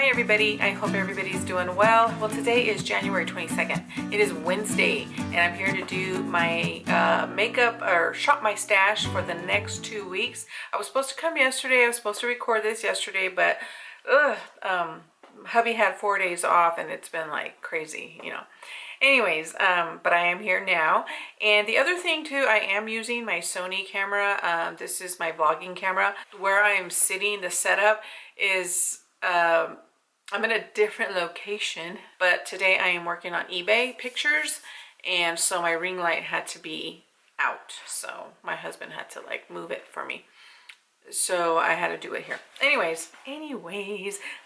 Hi everybody, I hope everybody's doing well. Well, today is January 22nd. It is Wednesday and I'm here to do my makeup or shop my stash for the next 2 weeks. I was supposed to come yesterday, I was supposed to record this yesterday, but hubby had 4 days off and it's been like crazy, you know. Anyways, but I am here now. And the other thing too, I am using my Sony camera. This is my vlogging camera. Where I am sitting, the setup is I'm in a different location, but today I am working on eBay pictures, and so my ring light had to be out, so my husband had to like move it for me, so I had to do it here. Anyways,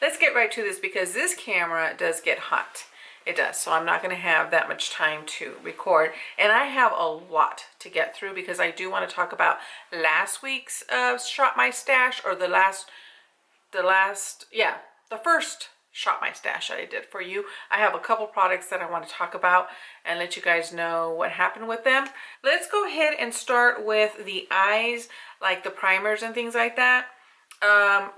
let's get right to this because this camera does get hot. It does, so I'm not going to have that much time to record, and I have a lot to get through because I do want to talk about last week's shop my stash, or the first shop my stash that I did for you. I have a couple products that I want to talk about and let you guys know what happened with them. Let's go ahead and start with the eyes, like the primers and things like that.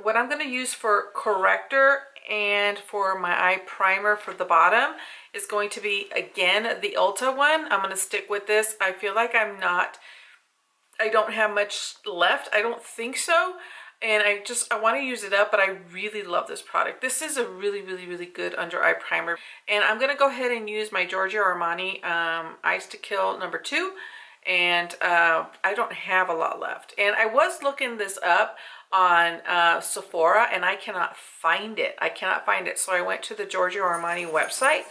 What I'm going to use for corrector and for my eye primer for the bottom is going to be, again, the Ulta one. I'm going to stick with this. I feel like I don't have much left. I don't think so. And I want to use it up, but I really love this product. This is a really good under eye primer. And I'm going to go ahead and use my Giorgio Armani Eyes to Kill number 2. And I don't have a lot left. And I was looking this up on Sephora and I cannot find it. So I went to the Giorgio Armani website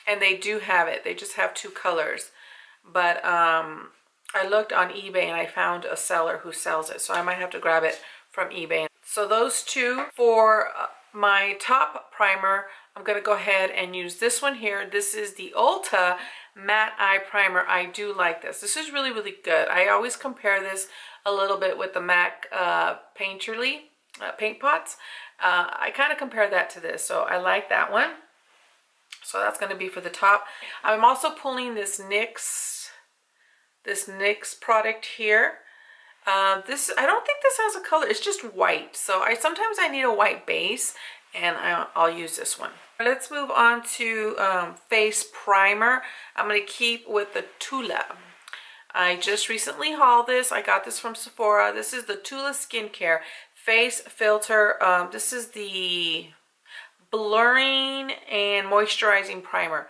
and they do have it. They just have 2 colors. But I looked on eBay and I found a seller who sells it. So I might have to grab it from eBay. So those 2 for my top primer. I'm going to go ahead and use this one here. This is the Ulta Matte Eye Primer. I do like this. This is really good. I always compare this a little bit with the MAC Painterly paint pots. I kind of compare that to this, so I like that one. So that's going to be for the top. I'm also pulling this NYX product here. I don't think this has a color. It's just white. So sometimes I need a white base, and I'll use this one. Let's move on to face primer. I'm going to keep with the Tula. I just recently hauled this. I got this from Sephora. This is the Tula Skincare Face Filter. This is the blurring and moisturizing primer.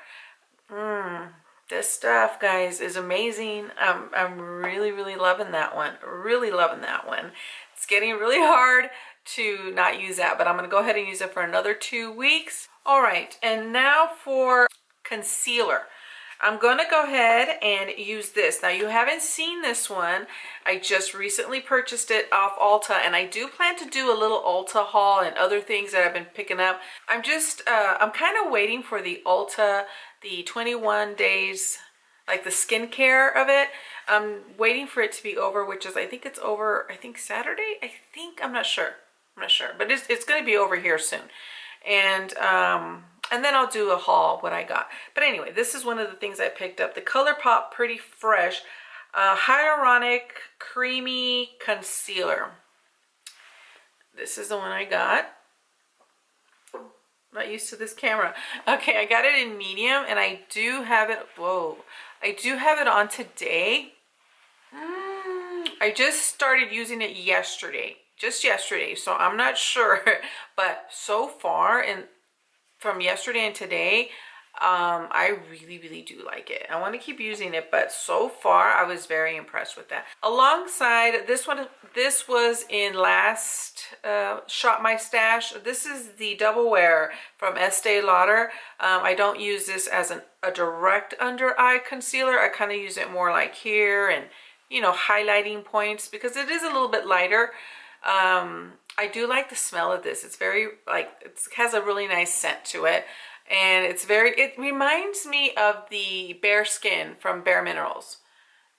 This stuff, guys, is amazing. I'm really loving that one. It's getting really hard to not use that, but I'm going to go ahead and use it for another 2 weeks. All right, and now for concealer. I'm going to go ahead and use this. Now, you haven't seen this one. I just recently purchased it off Ulta, and I do plan to do a little Ulta haul and other things that I've been picking up. I'm kind of waiting for the Ulta, the 21 days, like the skincare of it. I'm waiting for it to be over, which is, I think it's over, I think Saturday? I'm not sure, but it's going to be over here soon. And then I'll do a haul, what I got. But anyway, this is one of the things I picked up. The ColourPop Pretty Fresh Hyaluronic Creamy Concealer. This is the one I got. Not used to this camera. Okay, I got it in medium, and I do have it, I do have it on today. I just started using it yesterday, so I'm not sure, but so far, from yesterday and today, I really do like it. I want to keep using it, but so far I was very impressed with that. Alongside this one, this was in last shop my stash. This is the Double Wear from Estee Lauder. I don't use this as a direct under eye concealer. I kind of use it more like here and, you know, highlighting points because it is a little bit lighter. I do like the smell of this. It's very, like, it has a really nice scent to it. And it reminds me of the Bare Skin from Bare Minerals.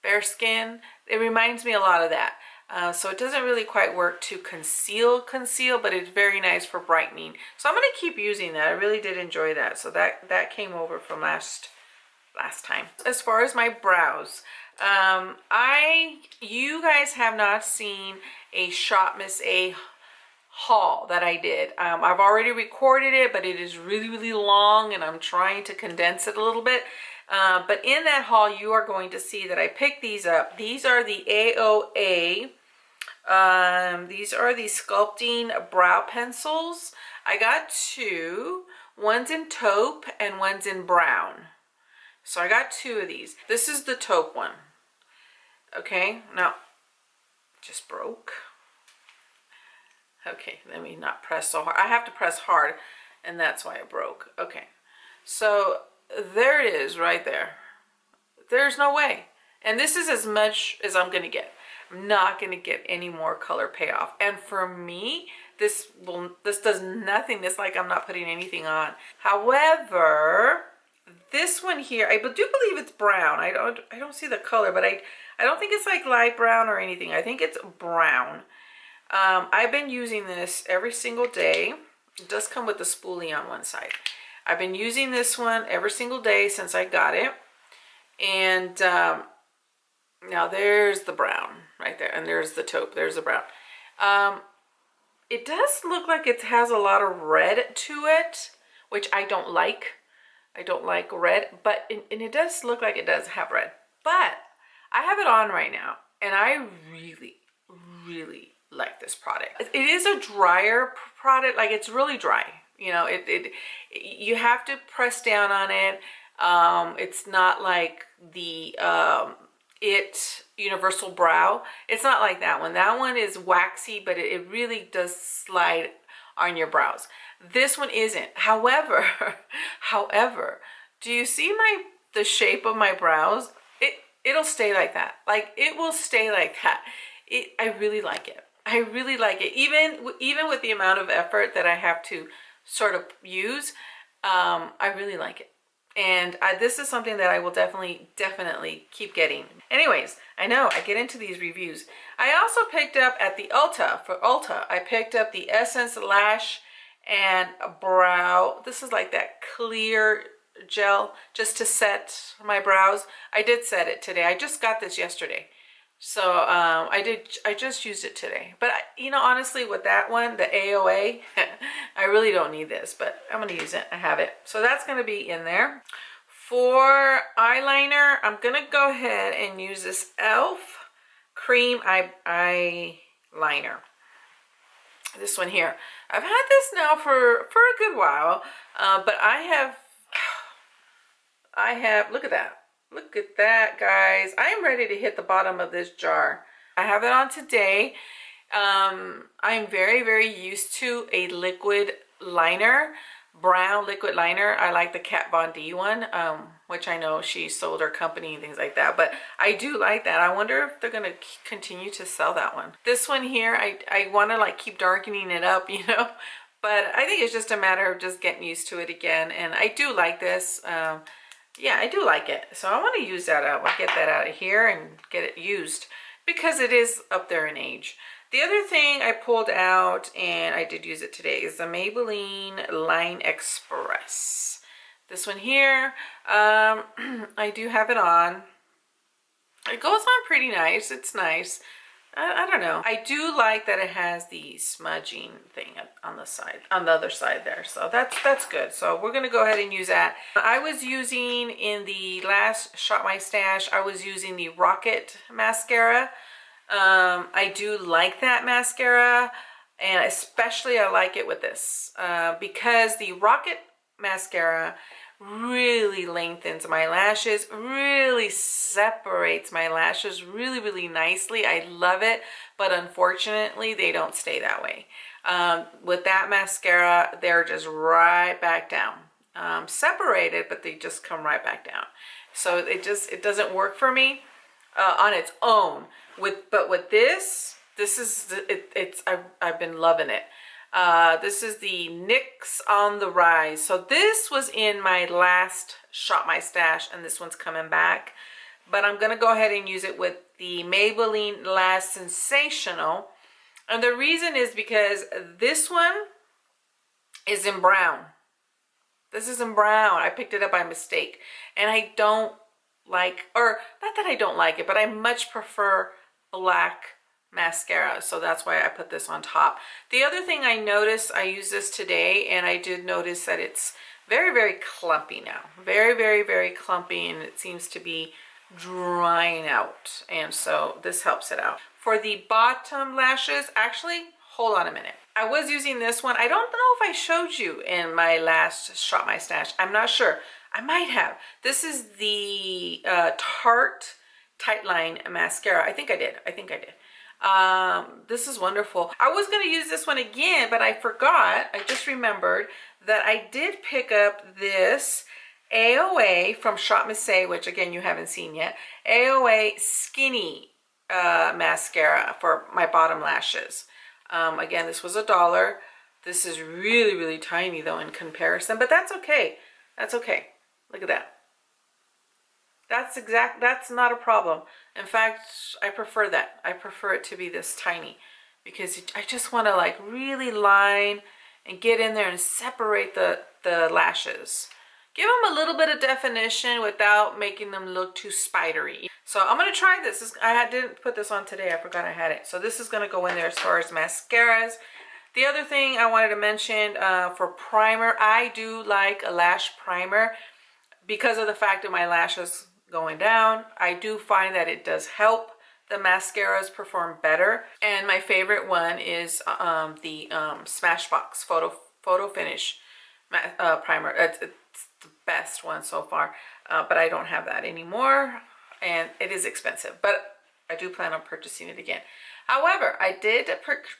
Bare Skin, it reminds me a lot of that. So it doesn't really quite work to conceal, but it's very nice for brightening. So I'm going to keep using that. I really did enjoy that. So that came over from last time. As far as my brows, you guys have not seen a Shop Miss A haul that I did. I've already recorded it, but it is really, really long and I'm trying to condense it a little bit. But in that haul, you are going to see that I picked these up. These are the AOA. These are the sculpting brow pencils. I got two. One's in taupe and one's in brown. So I got two of these. This is the taupe one. Okay, now, just broke. Okay, let me not press so hard. I have to press hard, and that's why it broke. Okay, so there it is right there. There's no way. And this is as much as I'm going to get. I'm not going to get any more color payoff. And for me, this does nothing. It's like I'm not putting anything on. However, this one here, I do believe it's brown. I don't see the color, but I don't think it's like light brown or anything. I think it's brown. I've been using this every single day. It does come with the spoolie on one side. I've been using this one every single day since I got it. And now there's the brown right there. And there's the taupe. There's the brown. It does look like it has a lot of red to it, which I don't like. I don't like red, but and it does look like it does have red. But I have it on right now, and I really, really like this product. It is a drier product, like it's really dry. You know, you have to press down on it. It's not like the Universal Brow. It's not like that one. That one is waxy, but it really does slide on your brows. This one isn't. However, do you see the shape of my brows? It'll stay like that. Like it will stay like that. I really like it. I really like it. Even with the amount of effort that I have to sort of use, I really like it. And this is something that I will definitely keep getting. Anyways, I know I get into these reviews. I also picked up at the Ulta, for Ulta, I picked up the Essence Lash and Brow. This is like that clear gel just to set my brows. I did set it today. I just got this yesterday. So I just used it today. But you know, honestly, with that one, the AOA, I really don't need this, but I'm going to use it. I have it. So that's going to be in there. For eyeliner, I'm going to go ahead and use this e.l.f. Cream Eyeliner. This one here. I've had this now for a good while, but I have, look at that. Look at that, guys. I am ready to hit the bottom of this jar. I have it on today. I'm very, very used to a liquid liner, brown liquid liner. I like the Kat Von D one, which I know she sold her company and things like that. But I do like that. I wonder if they're going to continue to sell that one. This one here, I want to like keep darkening it up, you know. But I think it's just a matter of just getting used to it again. And I do like this. Yeah, I do like it. So I want to use that up. I'll get that out of here and get it used because it is up there in age. The other thing I pulled out, and I did use it today, is the Maybelline Line Express. This one here, I do have it on. It goes on pretty nice. It's nice. I don't know. I do like that it has the smudging thing on the side, on the other side there. So that's good. So we're going to go ahead and use that. I was using, in the last Shop My Stash, I was using the Rocket mascara. I do like that mascara, and especially I like it with this because the Rocket mascara really lengthens my lashes, really separates my lashes really, really nicely. I love it, but unfortunately they don't stay that way. With that mascara, they're just right back down. Separated, but they just come right back down. So it doesn't work for me on its own. But with this is I've been loving it. This is the NYX on the Rise. So this was in my last Shop My Stash, and this one's coming back. But I'm going to go ahead and use it with the Maybelline Lash Sensational. And the reason is because this one is in brown. This is in brown. I picked it up by mistake. And I don't like, or not that I don't like it, but I much prefer black mascara, so that's why I put this on top. The other thing I noticed, I used this today, and I did notice that it's very clumpy now. Very clumpy, and it seems to be drying out, and so this helps it out. For the bottom lashes, actually, hold on a minute. I was using this one. I don't know if I showed you in my last Shop My Stash. I'm not sure. I might have. This is the Tarte Tightline mascara. I think I did. This is wonderful. I was going to use this one again, but I forgot. I just remembered that I did pick up this AOA from Shop Missy, which again you haven't seen yet. AOA Skinny mascara for my bottom lashes. Again, this was $1. This is really tiny though in comparison, but that's okay. That's okay. Look at that. That's not a problem. In fact, I prefer that. I prefer it to be this tiny because I just want to like really line and get in there and separate the lashes. Give them a little bit of definition without making them look too spidery. So I'm going to try this. I didn't put this on today. I forgot I had it. So this is going to go in there as far as mascaras. The other thing I wanted to mention for primer, I do like a lash primer because of the fact that my lashes going down. I do find that it does help the mascaras perform better. And my favorite one is the Smashbox Photo Finish primer. It's the best one so far, but I don't have that anymore, and it is expensive, but I do plan on purchasing it again. However, I did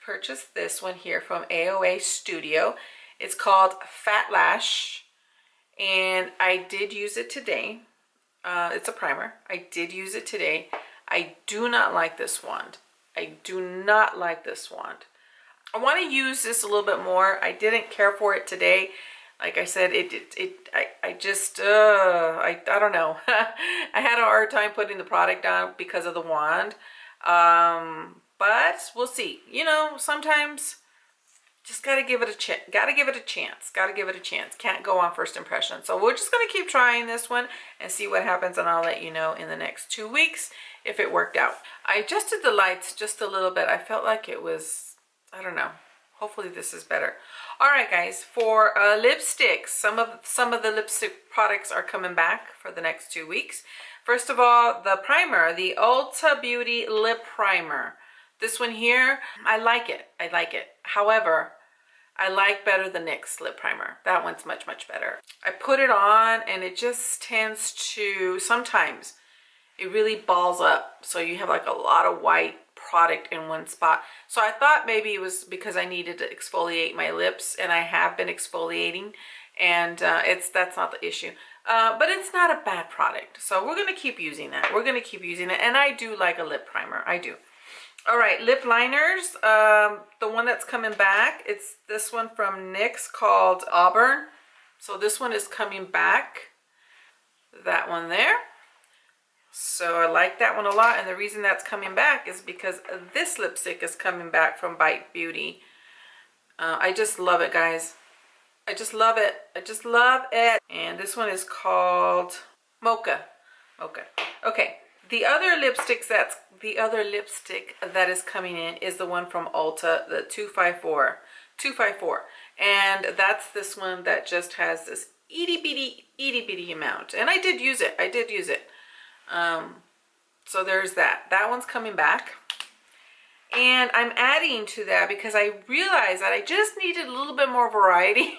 purchase this one here from AOA Studio. It's called Fat Lash, and I did use it today. It's a primer. I did use it today. I do not like this wand. I do not like this wand. I want to use this a little bit more. I didn't care for it today. Like I said, I don't know. I had a hard time putting the product on because of the wand. But we'll see. You know, sometimes just gotta give it a chance. Gotta give it a chance. Can't go on first impression. So we're just gonna keep trying this one and see what happens, and I'll let you know in the next 2 weeks if it worked out. I adjusted the lights just a little bit. I felt like it was, I don't know. Hopefully this is better. All right, guys, for lipsticks, some of the lipstick products are coming back for the next 2 weeks. First of all, the primer, the Ulta Beauty Lip Primer. This one here, I like it. However, I like better the NYX lip primer. That one's much better. I put it on and it just tends to, sometimes it really balls up. So you have like a lot of white product in one spot. So I thought maybe it was because I needed to exfoliate my lips, and I have been exfoliating, and that's not the issue. But it's not a bad product. So we're going to keep using that. And I do like a lip primer. I do. All right, lip liners. The one that's coming back, it's this one from NYX called Auburn. So this one is coming back. That one there. So I like that one a lot, and the reason that's coming back is because this lipstick is coming back from Bite Beauty. I just love it, guys. I just love it. And this one is called Mocha. Okay. The other lipstick that is coming in is the one from Ulta, the 254. And that's this one that just has this itty bitty amount. And I did use it. So there's that. That one's coming back. And I'm adding to that because I realized that I just needed a little bit more variety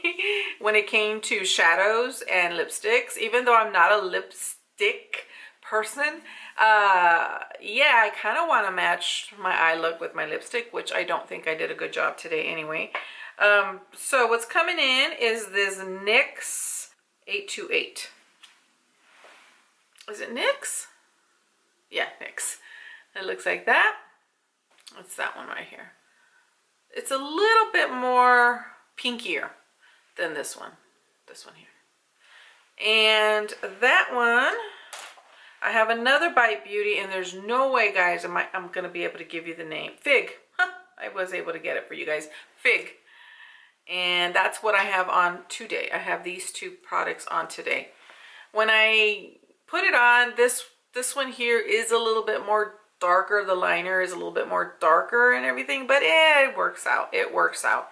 when it came to shadows and lipsticks. Even though I'm not a lipstick person, yeah, I kind of want to match my eye look with my lipstick, which I don't think I did a good job today anyway. So what's coming in is this NYX 828. Is it NYX? Yeah, NYX. It looks like that. It's that one right here. It's a little bit more pinkier than this one. This one here. And that one, I have another Bite Beauty, and there's no way, guys, I'm going to be able to give you the name. Fig. Huh, I was able to get it for you guys. Fig. And that's what I have on today. I have these two products on today. When I put it on, this one here is a little bit more darker. The liner is a little bit more darker and everything, but it works out. It works out.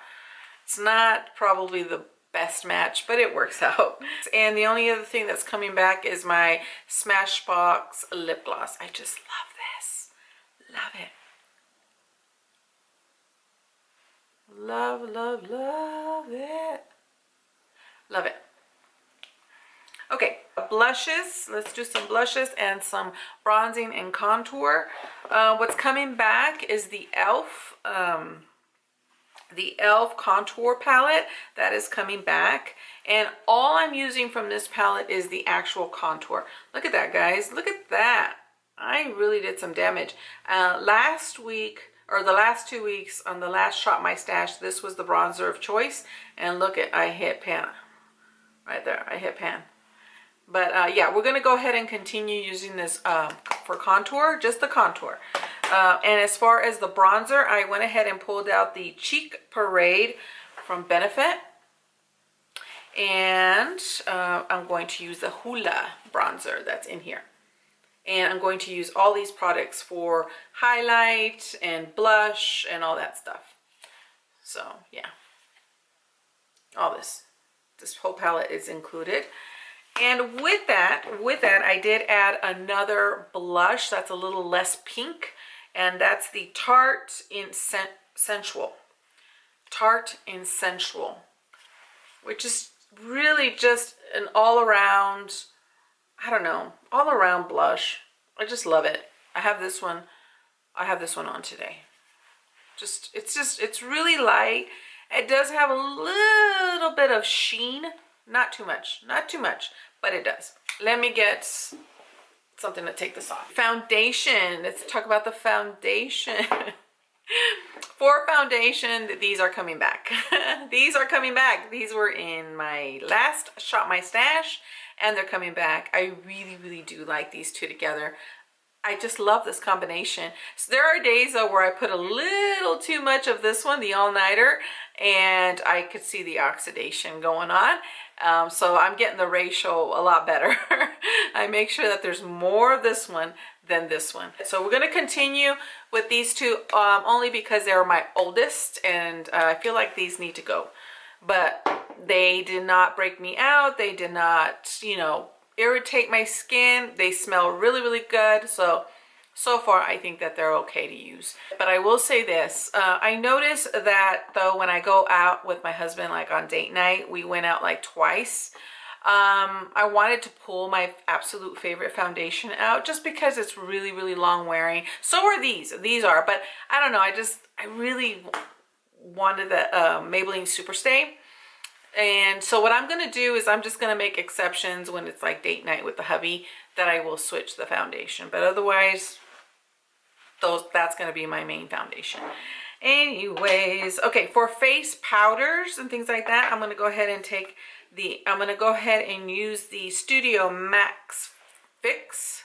It's not probably the best match, but it works out. And the only other thing that's coming back is my Smashbox lip gloss. I just love this. Love it. Love, love, love it. Love it. Okay, blushes. Let's do some blushes and some bronzing and contour. What's coming back is the e.l.f. contour palette. That is coming back, and all I'm using from this palette is the actual contour. Look at that, guys. Look at that. I really did some damage. Last week, or the last 2 weeks, on the last Shop My Stash, this was the bronzer of choice, and look at, I hit pan right there. I hit pan. But yeah, we're going to go ahead and continue using this for contour, just the contour. And as far as the bronzer, I went ahead and pulled out the Cheek Parade from Benefit. And I'm going to use the Hoola bronzer that's in here. And I'm going to use all these products for highlight and blush and all that stuff. So yeah, all this whole palette is included. And with that, I did add another blush that's a little less pink, and that's the Tarte in Sensual. Tarte in Sensual, which is really just an all-around, I don't know, all-around blush. I just love it. I have this one on today. It's really light. It does have a little bit of sheen. Not too much, but it does. Let me get something to take this off. Foundation, let's talk about the foundation. For foundation, these are coming back. These are coming back. These were in my last Shop My Stash, and they're coming back. I really, really do like these two together. I just love this combination. So there are days though where I put a little too much of this one, the all-nighter, and I could see the oxidation going on. So I'm getting the ratio a lot better. I make sure that there's more of this one than this one. So we're going to continue with these two only because they're my oldest, and I feel like these need to go. But they did not break me out. They did not, you know, irritate my skin. They smell really, really good. So far I think that they're okay to use. But I will say this, I noticed that though when I go out with my husband, like on date night, we went out like twice, I wanted to pull my absolute favorite foundation out just because it's really, really long wearing. So are these are, but I don't know, I really wanted the Maybelline Superstay. And so what I'm going to do is I'm just going to make exceptions when it's like date night with the hubby that I will switch the foundation. But otherwise, that's going to be my main foundation. Anyways, okay, for face powders and things like that, I'm going to go ahead and use the Studio Max Fix.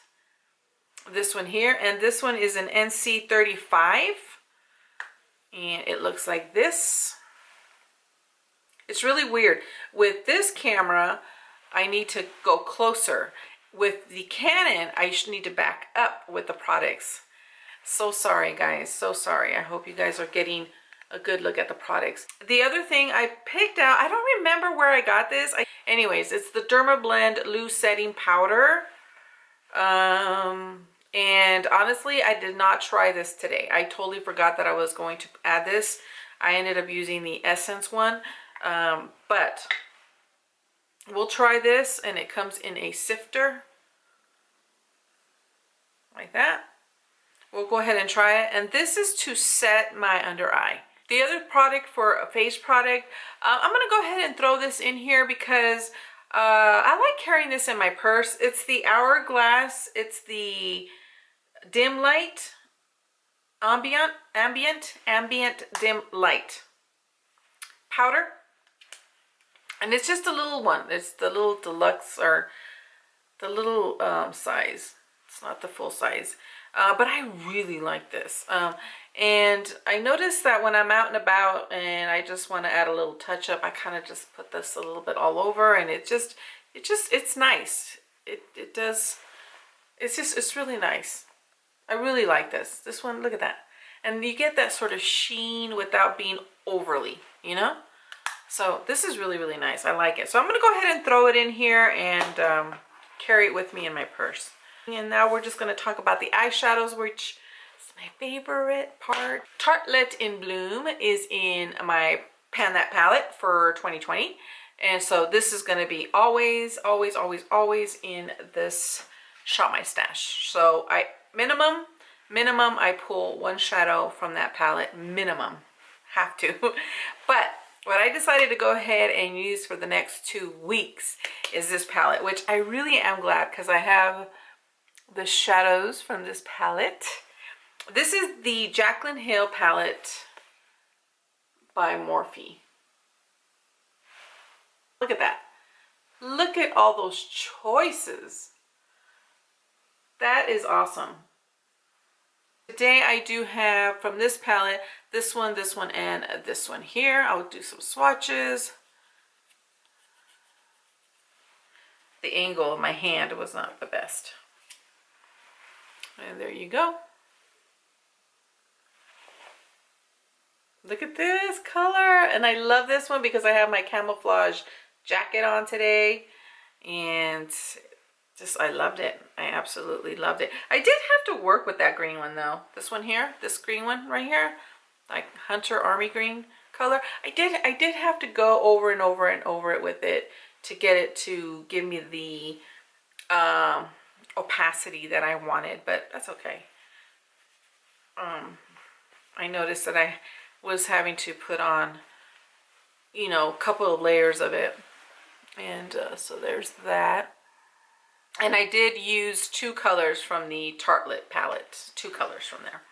This one here, and this one is an NC35. And it looks like this. It's really weird. With this camera, I need to go closer. With the Canon, I need to back up with the products. So sorry, guys. So sorry. I hope you guys are getting a good look at the products. The other thing I picked out, I don't remember where I got this. Anyways, it's the Dermablend Loose Setting Powder. And honestly, I did not try this today. I totally forgot that I was going to add this. I ended up using the Essence one. But we'll try this, and it comes in a sifter like that. We'll go ahead and try it, and this is to set my under eye. The other product for a face product, I'm gonna go ahead and throw this in here because I like carrying this in my purse. It's the Hourglass. It's the Dim Light ambient dim light powder. And it's just a little one. It's the little deluxe, or the little size. It's not the full size. But I really like this. And I noticed that when I'm out and about and I just want to add a little touch up, I kind of just put this a little bit all over, and it's nice. It's really nice. I really like this. This one, look at that. And you get that sort of sheen without being overly, you know? So this is really, really nice. I like it. So I'm going to go ahead and throw it in here and carry it with me in my purse. And now we're just going to talk about the eyeshadows, which is my favorite part. Tartelette in Bloom is in my Pan That palette for 2020. And so this is going to be always, always, always, always in this Shop My Stash. So minimum I pull one shadow from that palette, minimum. Have to. But what I decided to go ahead and use for the next 2 weeks is this palette, which I really am glad because I have the shadows from this palette. This is the Jaclyn Hill palette by Morphe. Look at that. Look at all those choices. That is awesome. Today I do have from this palette, this one, and this one here. I'll do some swatches. The angle of my hand was not the best. And there you go. Look at this color. And I love this one because I have my camouflage jacket on today. And just, I loved it. I absolutely loved it. I did have to work with that green one though. This one here, this green one right here, like Hunter Army green color. I did have to go over and over and over it with it to get it to give me the opacity that I wanted, but that's okay. I noticed that I was having to put on, you know, a couple of layers of it, and so there's that. And I did use 2 colors from the Tartelette palette, 2 colors from there.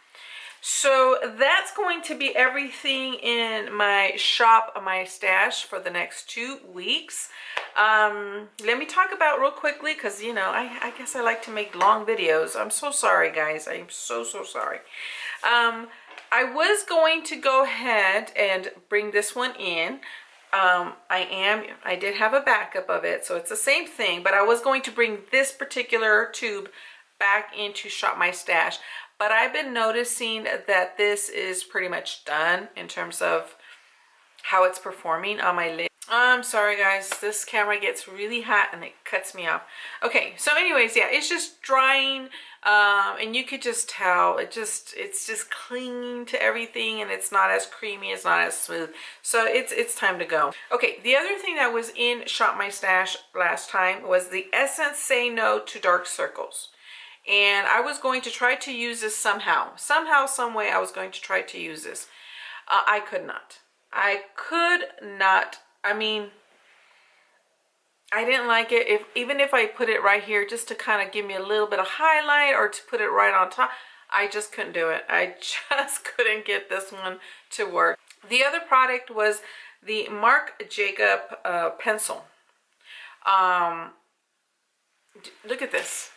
So that's going to be everything in my Shop My Stash for the next 2 weeks. Let me talk about real quickly, because, you know, I guess I like to make long videos. I'm so sorry, guys. I'm so sorry. I was going to go ahead and bring this one in. I did have a backup of it, so it's the same thing, but I was going to bring this particular tube back into Shop My Stash. But I've been noticing that this is pretty much done in terms of how it's performing on my lid. I'm sorry guys, this camera gets really hot and it cuts me off. Okay, so anyways, yeah, it's just drying, and you could just tell it's just clinging to everything, and it's not as creamy, it's not as smooth. So it's time to go. Okay, the other thing that was in Shop My Stash last time was the Essence Say No to Dark Circles. And I was going to try to use this somehow, some way I was going to try to use this. I could not. I mean, I didn't like it. Even if I put it right here just to kind of give me a little bit of highlight or to put it right on top, I just couldn't do it. I just couldn't get this one to work. The other product was the Marc Jacob pencil. Look at this.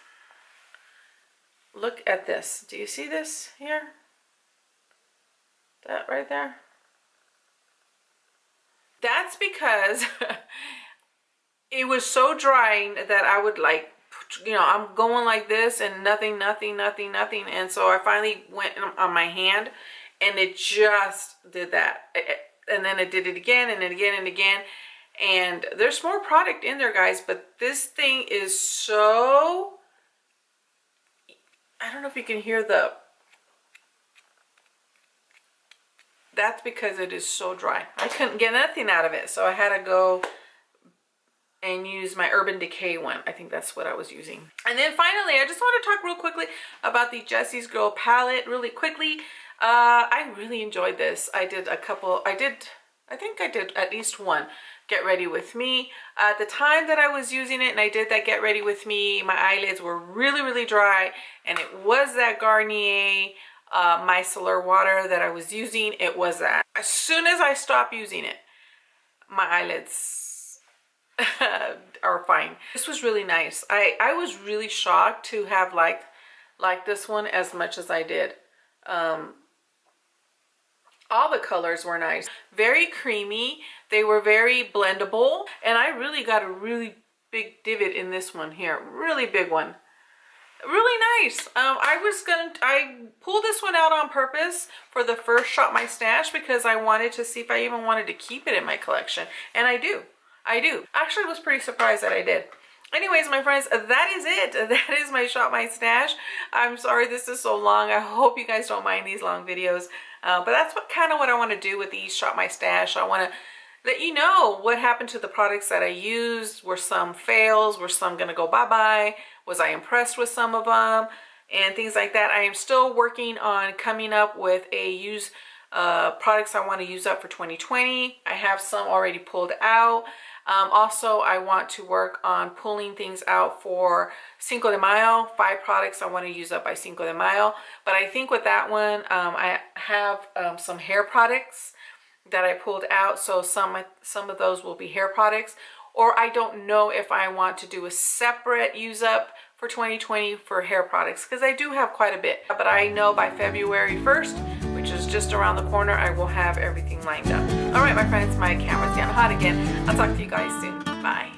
Look at this. Do you see this here? That right there? That's because it was so drying that I would, like, you know, I'm going like this and nothing. And so I finally went on my hand and it just did that. And then it did it again and again and again. And there's more product in there, guys, but this thing is so... I don't know if you can hear the... That's because it is so dry. I couldn't get nothing out of it, so I had to go and use my Urban Decay one. I think that's what I was using. And then finally, I just want to talk real quickly about the Jessie's Girl palette really quickly. I really enjoyed this. I think I did at least one Get Ready With Me. At the time that I was using it and I did that Get Ready With Me, my eyelids were really dry, and it was that Garnier micellar water that I was using. It was that. As soon as I stopped using it, my eyelids are fine. This was really nice. I was really shocked to have liked this one as much as I did. All the colors were nice, very creamy. They were very blendable, and I really got a really big divot in this one here, really big one. Really nice. I pulled this one out on purpose for the first Shop My Stash because I wanted to see if I even wanted to keep it in my collection. And I do. I do. Actually, was pretty surprised that I did. Anyways, my friends, that is it. That is my Shop My Stash. I'm sorry this is so long. I hope you guys don't mind these long videos. But that's kind of what I want to do with these Shop My Stash. I want to let you know what happened to the products that I used. Were some fails? Were some going to go bye-bye? Was I impressed with some of them? And things like that. I am still working on coming up with a used products I want to use up for 2020. I have some already pulled out. Also, I want to work on pulling things out for Cinco de Mayo. 5 products I want to use up by Cinco de Mayo. But I think with that one, I have some hair products that I pulled out. So some of those will be hair products. Or I don't know if I want to do a separate use up for 2020 for hair products, because I do have quite a bit. But I know by February 1st, which is just around the corner, I will have everything lined up. All right, my friends, my camera's getting hot again. I'll talk to you guys soon. Bye.